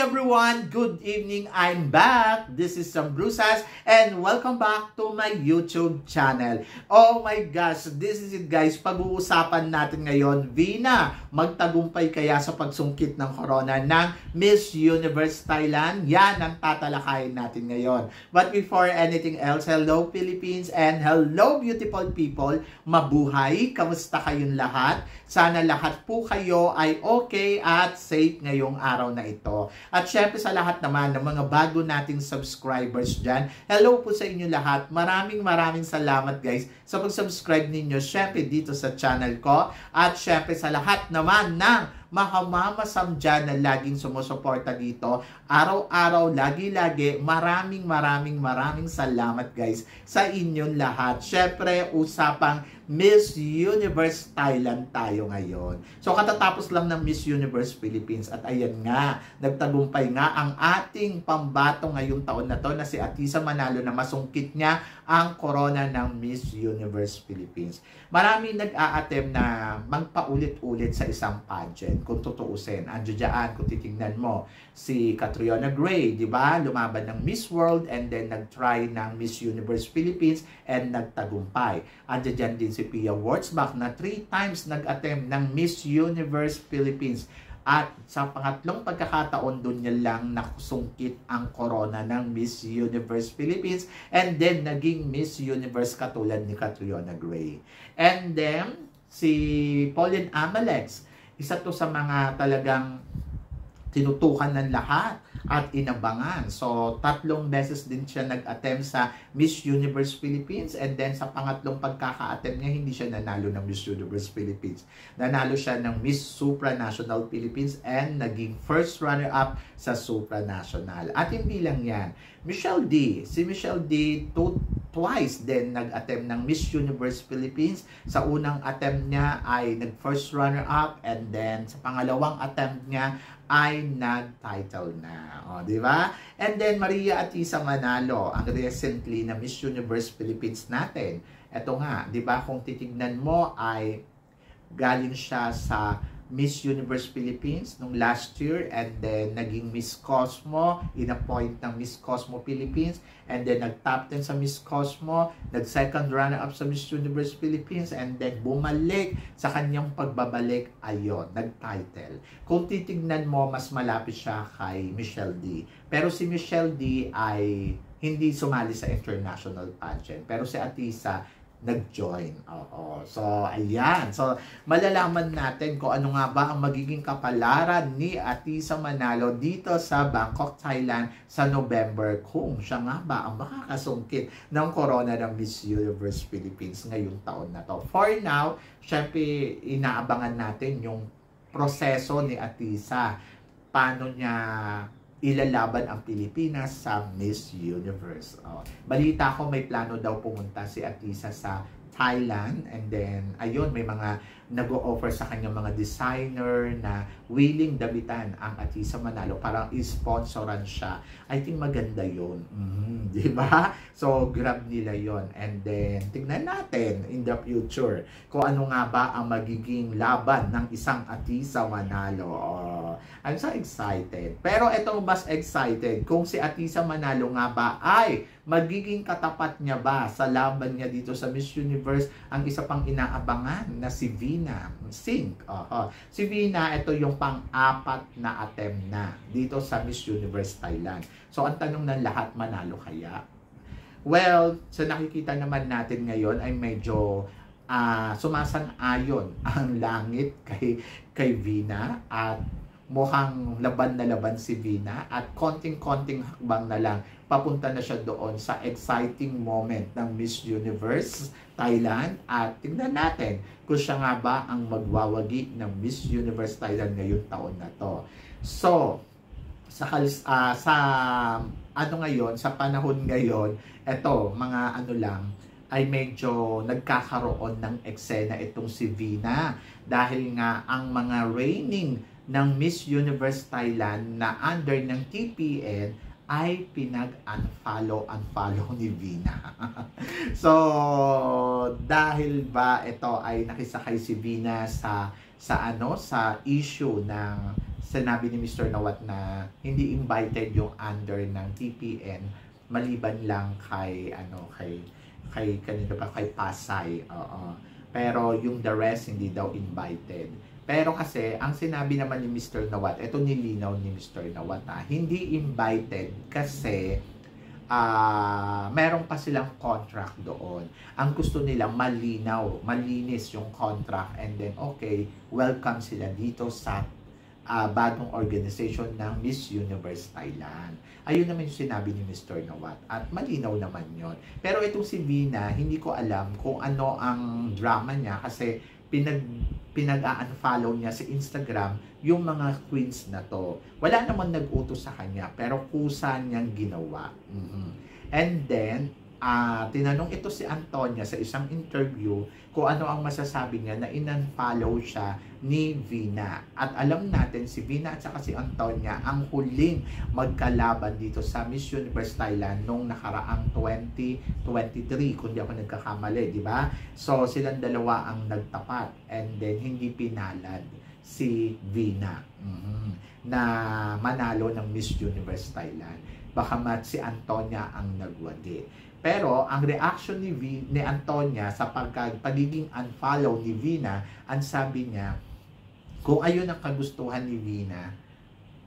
everyone! Good evening! I'm back! This is Sam Brusas and welcome back to my YouTube channel. Oh my gosh! This is it guys. Pag-uusapan natin ngayon, Vina, magtagumpay kaya sa pagsungkit ng corona ng Miss Universe Thailand? Yan ang tatalakayin natin ngayon. But before anything else, hello Philippines and hello beautiful people! Mabuhay! Kamusta kayong lahat? Sana lahat po kayo ay okay at safe ngayong araw na ito. At syempre sa lahat naman ng mga bago nating subscribers dyan, hello po sa inyo lahat. Maraming salamat guys sa pag-subscribe ninyo syempre dito sa channel ko. At syempre sa lahat naman ng mahamamasam dyan na laging sumusuporta dito. Araw-araw, lagi-lagi, maraming salamat guys sa inyong lahat. Syempre, usapang Miss Universe Thailand tayo ngayon. So, katatapos lang ng Miss Universe Philippines at ayan nga, nagtagumpay nga ang ating pambato ngayong taon na to na si Atisa Manalo na masungkit niya ang corona ng Miss Universe Philippines. Marami nag-a-attempt na magpaulit-ulit sa isang pageant. Kung tutuusin, andyo dyan, kung titignan mo, si Catriona Gray, di ba? Lumaban ng Miss World and then nag-try ng Miss Universe Philippines and nagtagumpay. Andyo dyan din si Pia Wurtzbach na 3 times nag-attempt ng Miss Universe Philippines. At sa pangatlong pagkakataon doon niya lang nakusungkit ang corona ng Miss Universe Philippines and then naging Miss Universe katulad ni Catriona Gray. And then, si Pauline Amalex, isa to sa mga talagang tinutukan ng lahat at inabangan. So, 3 beses din siya nag-attempt sa Miss Universe Philippines and then sa pangatlong pagkaka-attempt niya, hindi siya nanalo ng Miss Universe Philippines. Nanalo siya ng Miss Supranational Philippines and naging first runner-up sa Supranational. At hindi lang yan. Michelle D. Si Michelle D. twice din nag-attempt ng Miss Universe Philippines. Sa unang attempt niya ay nag-first runner-up and then sa pangalawang attempt niya ay nag-title na. O, di ba? And then, Maria Atisa Manalo, ang recently na Miss Universe Philippines natin. Ito nga, di ba? Kung titignan mo ay galing siya sa Miss Universe Philippines nung last year and then naging Miss Cosmo, in-appoint ng Miss Cosmo Philippines and then nag-top 10 sa Miss Cosmo, nag-second runner-up sa Miss Universe Philippines and then bumalik sa kanyang pagbabalik, ayon, nag-title. Kung titignan mo, mas malapit siya kay Michelle D. Pero si Michelle D ay hindi sumali sa international pageant. Pero si Atisa, nag-join. Oo. So, ayan. So, malalaman natin kung ano nga ba ang magiging kapalaran ni Atisa Manalo dito sa Bangkok, Thailand sa November kung siya nga ba ang makakasungkit ng corona ng Miss Universe Philippines ngayong taon na to. For now, syempre, inaabangan natin yung proseso ni Atisa. Paano niya ilalaban ang Pilipinas sa Miss Universe. Balita ko may plano daw pumunta si Atisa sa Thailand and then ayun may mga nag-o-offer sa kanya mga designer na willing dabitan ang Atisa Manalo parang i-sponsoran siya. I think maganda yun. Di ba? So grab nila yon and then tignan natin in the future kung ano nga ba ang magiging laban ng isang Atisa Manalo. I'm so excited. Pero itong mas excited kung si Atisa Manalo nga ba ay magiging katapat niya ba sa laban niya dito sa Miss Universe ang isa pang inaabangan na si Vina Singh. Si Vina, ito yung pang-4 na attempt na dito sa Miss Universe Thailand. So, ang tanong ng lahat, manalo kaya? Well, sa nakikita naman natin ngayon ay medyo sumasang-ayon ang langit kay Vina at mukhang laban na laban si Vina at konting-konting hakbang na lang papunta na siya doon sa exciting moment ng Miss Universe Thailand at tingnan natin kung siya nga ba ang magwawagi ng Miss Universe Thailand ngayong taon na to. So, sa panahon ngayon, eto, mga ano lang, ay medyo nagkakaroon ng eksena itong si Vina dahil nga ang mga reigning ng Miss Universe Thailand na under ng TPN ay pinag-unfollow ni Vina. So, dahil ba ito ay nakisakay si Vina sa issue ng sinabi ni Mr. Nawat na hindi invited yung under ng TPN maliban lang kay kanino pa, kay Pasay. Oo. Pero yung the rest hindi daw invited. Pero kasi ang sinabi naman ni Mr. Nawat, ito nilinaw ni Mr. Nawat, hindi invited kasi meron pa silang contract doon. Ang gusto nila malinaw, malinis yung contract, and then okay, welcome sila dito sa bagong organization ng Miss Universe Thailand. Ayun naman yung sinabi ni Mr. Nawat. At malinaw naman yon. Pero itong si Vina, hindi ko alam kung ano ang drama niya kasi pinag-unfollow niya sa Instagram yung mga queens na to. Wala naman nag-utos sa kanya, pero kusa niyang ginawa. And then, tinanong ito si Antonia sa isang interview kung ano ang masasabi niya na in-unfollow siya ni Vina. At alam natin, si Vina at saka si Antonia ang huling magkalaban dito sa Miss Universe Thailand noong nakaraang 2023, kung di ako nagkakamali, di ba? So, silang dalawa ang nagtapat and then hindi pinalad si Vina na manalo ng Miss Universe Thailand. Baka si Antonia ang nagwagi. Pero ang reaction ni Antonia sa pagiging unfollow ni Vina, ang sabi niya, kung ayun ang kagustuhan ni Vina,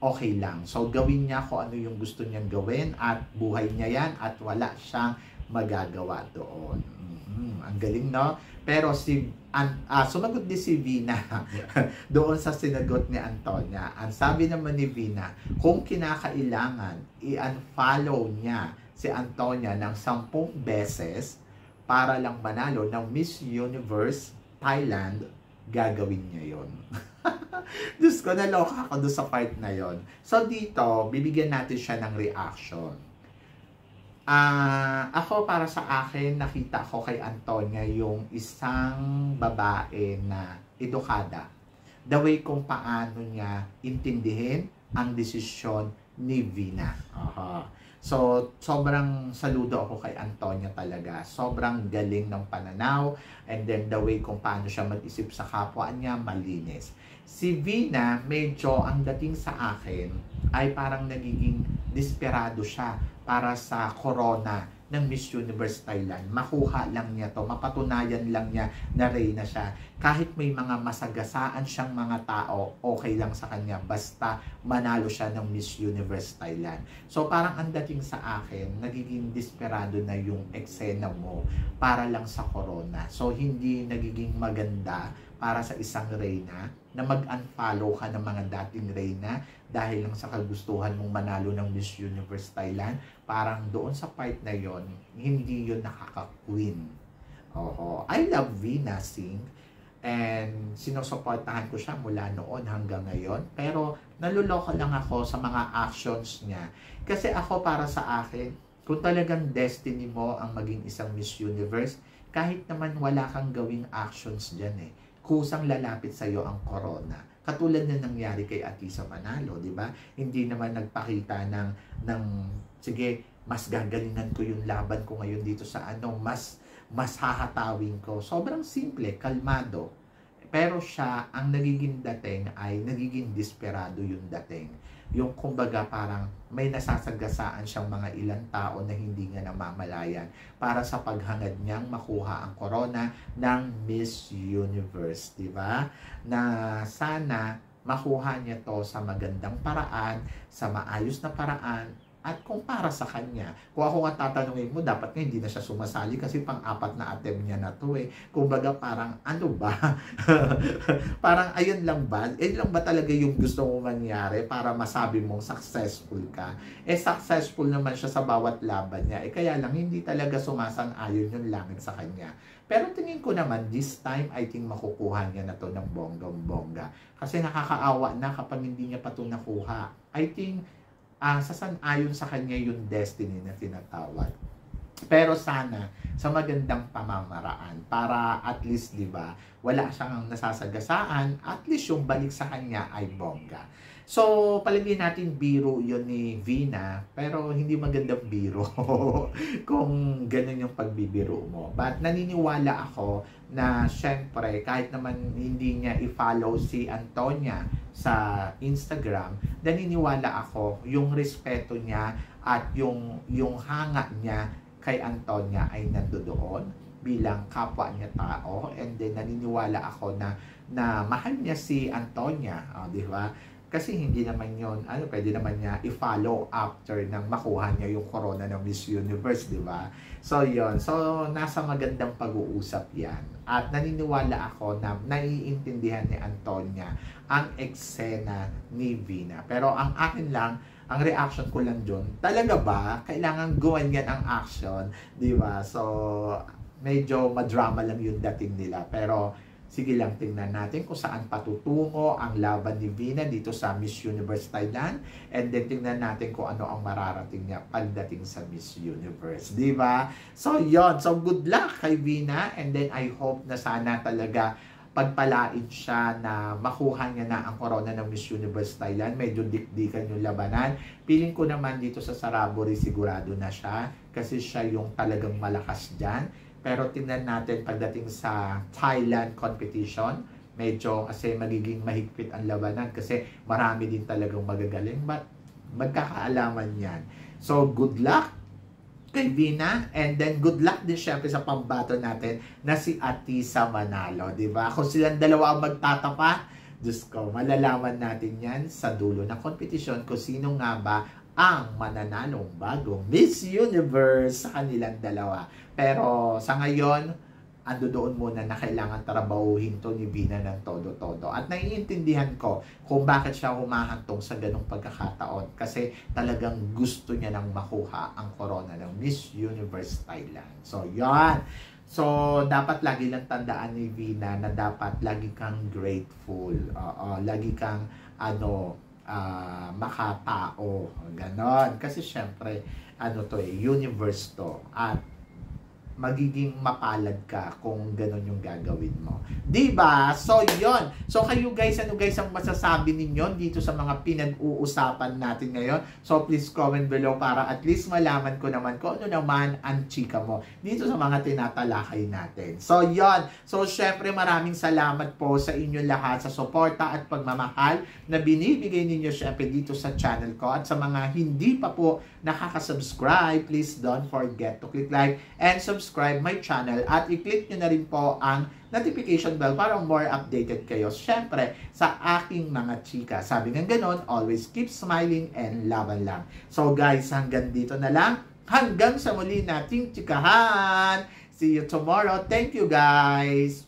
okay lang. So gawin niya kung ano yung gusto niyang gawin at buhay niya yan at wala siyang magagawa doon. Ang galing, no? Pero sumagot din si Vina doon sa sinagot ni Antonia. Ang sabi naman ni Vina, kung kinakailangan, i-unfollow niya si Antonia ng 10 beses para lang manalo ng Miss Universe Thailand, gagawin niya yon. Diyos ko, naloka ako doon sa part na yon. So dito, bibigyan natin siya ng reaction. Ako, para sa akin, nakita ko kay Antonia yung isang babae na edukada. The way kung paano niya intindihin ang desisyon ni Vina. So, sobrang saludo ako kay Antonia talaga. Sobrang galing ng pananaw and then the way kung paano siya mag-isip sa kapwa niya, malinis. Si Vina, medyo ang dating sa akin ay parang nagiging desperado siya para sa corona ng Miss Universe Thailand. Makuha lang niya to, mapatunayan lang niya na reyna siya. Kahit may mga masagasaan siyang mga tao, okay lang sa kanya, basta manalo siya ng Miss Universe Thailand. So parang ang dating sa akin, nagiging desperado na yung eksena mo para lang sa corona. So hindi nagiging maganda para sa isang reyna na mag-unfollow ka ng mga dating reyna dahil lang sa kagustuhan mong manalo ng Miss Universe Thailand. Parang doon sa part na yon, hindi yun nakaka-queen. I love Vina Singh and sinusuportahan ko siya mula noon hanggang ngayon. Pero naluloko lang ako sa mga actions niya. Kasi ako, para sa akin, kung talagang destiny mo ang maging isang Miss Universe, kahit naman wala kang gawing actions dyan kusang lalapit sa'yo ang corona. Katulad na nangyari kay Atisa Manalo, di ba? Hindi naman nagpakita ng sige, mas gagalingan ko yung laban ko ngayon dito sa mas hahatawin ko. Sobrang simple, kalmado. Pero siya, ang nagiging dating ay nagiging desperado yung dating. Yung kumbaga parang may nasasagasaan siyang mga ilang tao na hindi nga namamalayan para sa paghangad niyang makuha ang corona ng Miss Universe, di ba? Na sana makuha niya to sa magandang paraan, sa maayos na paraan, at kung para sa kanya. Kung ako nga tatanungin mo, dapat nga hindi na siya sumasali kasi pang-apat na attempt niya na to Kumbaga parang ano ba? Parang ayun lang ba? Ayun lang ba talaga yung gusto mo mangyari para masabi mong successful ka? Successful naman siya sa bawat laban niya. Kaya lang hindi talaga sumasang-ayon yung langit sa kanya. Pero tingin ko naman, this time, I think makukuha niya na to ng bonggang-bongga. Kasi nakakaawa na kapag hindi niya pa to nakuha. I think, sasan-ayon sa kanya yung destiny na tinatawag. Pero sana sa magandang pamamaraan para at least, di ba, wala siyang nasasagasaan, at least yung balik sa kanya ay bongga. So, palagay natin biro yun ni Vina, pero hindi magandang biro kung ganun yung pagbibiro mo. But naniniwala ako na syempre, kahit naman hindi niya i-follow si Antonia sa Instagram, naniniwala ako yung respeto niya at yung hanga niya kay Antonia ay nandoon bilang kapwa niya tao, and then naniniwala ako na mahal niya si Antonia, di ba? Kasi hindi naman yon, pwede naman niya i-follow after nang makuha niya yung corona ng Miss Universe, di ba? So, yon. So, nasa magandang pag-uusap yan. At naniniwala ako na naiintindihan ni Antonia ang eksena ni Vina. Pero ang akin lang, ang reaction ko lang dun, talaga ba kailangan gawin yan ang action, di ba? So, medyo madrama lang yung dating nila. Pero, sige lang, tingnan natin kung saan patutungo ang laban ni Vina dito sa Miss Universe Thailand. And then tingnan natin kung ano ang mararating niya pagdating sa Miss Universe. Di ba? So, yon. So, good luck kay Vina. And then, I hope na sana talaga pagpalain siya na makuha niya na ang corona ng Miss Universe Thailand. Medyo dikdikan yung labanan. Piling ko naman dito sa Saraburi sigurado na siya kasi siya yung talagang malakas dyan. Pero tingnan natin pagdating sa Thailand competition, medyo kasi magiging mahigpit ang labanan kasi marami din talagang magagaling, but magkakaalaman yan. So, good luck kay Vina, and then good luck din syempre sa pambato natin na si Atisa Manalo, di ba? Kung silang dalawa ang magtatapa, Diyos ko, malalaman natin yan sa dulo ng competition kung sino nga ba ang mananalong bagong Miss Universe sa kanilang dalawa. Pero sa ngayon, ando doon muna na kailangan trabahuhin to ni Vina ng todo-todo. At naiintindihan ko kung bakit siya humahantong sa ganong pagkakataon. Kasi talagang gusto niya nang makuha ang corona ng Miss Universe Thailand. So, yan. So, dapat lagi lang tandaan ni Vina na dapat lagi kang grateful. Lagi kang, makatao. Ganon. Kasi syempre, universe to. At magiging mapalad ka kung ganun yung gagawin mo. Diba? So, yon. So, kayo guys, ano guys ang masasabi ninyo dito sa mga pinag-uusapan natin ngayon? So, please comment below para at least malaman ko naman kung ano naman ang chika mo dito sa mga tinatalakay natin. So, yon. So, syempre maraming salamat po sa inyo lahat sa suporta at pagmamahal na binibigay ninyo syempre dito sa channel ko. At sa mga hindi pa po nakaka-subscribe, please don't forget to click like and subscribe my channel at i-click nyo na rin po ang notification bell para more updated kayo syempre sa aking mga chika. Sabi ng ganon, always keep smiling and laban lang. So guys, hanggang dito na lang. Hanggang sa muli nating chikahan. See you tomorrow. Thank you guys.